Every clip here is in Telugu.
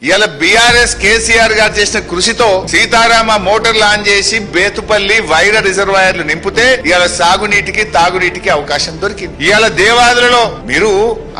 ఇవాళ బీఆర్ఎస్ కేసీఆర్ గారు చేసిన కృషితో సీతారామ మోటార్ లాంచ్ చేసి బేతుపల్లి వైర రిజర్వాయర్లు నింపితే ఇవాళ సాగునీటికి తాగునీటికి అవకాశం దొరికింది. ఇవాళ దేవాదులలో మీరు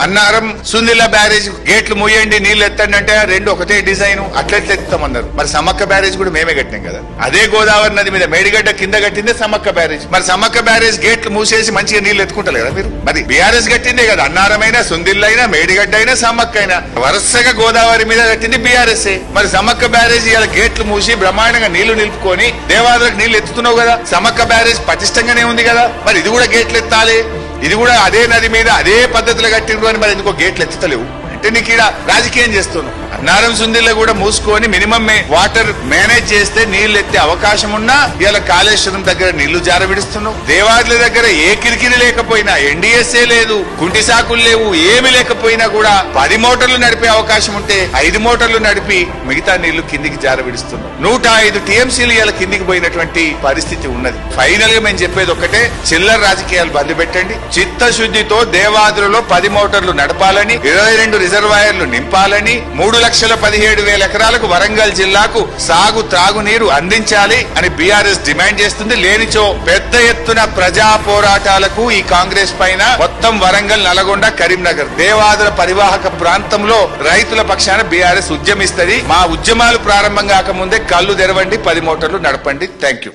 అన్నారం సుందిల్ల బ్యారేజ్ గేట్లు మూయండి నీళ్లు ఎత్తండి అంటే రెండు ఒకటే డిజైన్ అట్లెట్లు ఎత్తామన్నారు. మరి సమ్మక్క బ్యారేజ్ కూడా మేమే కట్టినాం కదా. అదే గోదావరి నది మీద మేడిగడ్డ కింద కట్టిందే సమ్మక్క బ్యారేజ్. మరి సమ్మక్క బ్యారేజ్ గేట్లు మూసేసి మంచిగా నీళ్లు ఎత్తుకుంటారు కదా మీరు. మరి బీఆర్ఎస్ కట్టిందే కదా. అన్నారమైనా సుందిల్లైనా మేడిగడ్డ అయినా సమ్మక్క అయినా వరుసగా గోదావరి మీద కట్టింది బీఆర్ఎస్. మరి సమ్మక్క బ్యారేజ్ ఇలా గేట్లు మూసి బ్రహ్మాండంగా నీళ్లు నిలుపుకొని దేవాదులకు నీళ్లు ఎత్తుతున్నావు కదా. సమ్మక్క బ్యారేజ్ పటిష్టంగానే ఉంది కదా. మరి ఇది కూడా గేట్లు ఎత్తాలి. ఇది కూడా అదే నది మీద అదే పద్ధతిలో కట్టిండ్రు అని మరి ఎందుకో గేట్లు ఎత్తుతలేవు అంటే నీకు ఇక్కడ రాజకీయం చేస్తున్నావు. అన్నారం సుందిల్ల కూడా మూసుకొని మినిమం వాటర్ మేనేజ్ చేస్తే నీళ్లు ఎత్తే అవకాశం ఉన్నా ఇలా కాళేశ్వరం దగ్గర నీళ్లు జారవిడుస్తున్నావు. దేవాదుల దగ్గర ఏ కిరికిరి లేకపోయినా ఎన్డీఎస్ఏ లేదు, కుంటి సాకులు లేవు, ఏమి లేకపోయినా కూడా 10 మోటార్లు నడిపే అవకాశం ఉంటే 5 మోటార్లు నడిపి మిగతా నీళ్లు కిందికి జారవిడుస్తున్నావు. 105 టీఎంసీలు ఇలా కిందికి పోయినటువంటి పరిస్థితి ఉన్నది. ఫైనల్ గా మేము చెప్పేది ఒక్కటే, చిల్లర రాజకీయాలు బంద్ పెట్టండి. చిత్తశుద్ధితో దేవాదులలో 10 మోటార్లు నడపాలని, 22 రిజర్వాయర్లు నింపాలని, 3,17,000 ఎకరాలకు వరంగల్ జిల్లాకు సాగు త్రాగునీరు అందించాలి అని బీఆర్ఎస్ డిమాండ్ చేస్తుంది. లేనిచో పెద్ద ఎత్తున ప్రజా పోరాటాలకు ఈ కాంగ్రెస్ పైన మొత్తం వరంగల్, నల్గొండ, కరీంనగర్ దేవాదుల పరివాహక ప్రాంతంలో రైతుల పక్షాన బీఆర్ఎస్ ఉద్యమిస్తుంది. మా ఉద్యమాలు ప్రారంభం కాకముందే కళ్ళు తెరవండి, 10 మోటార్లు నడపండి. Thank you.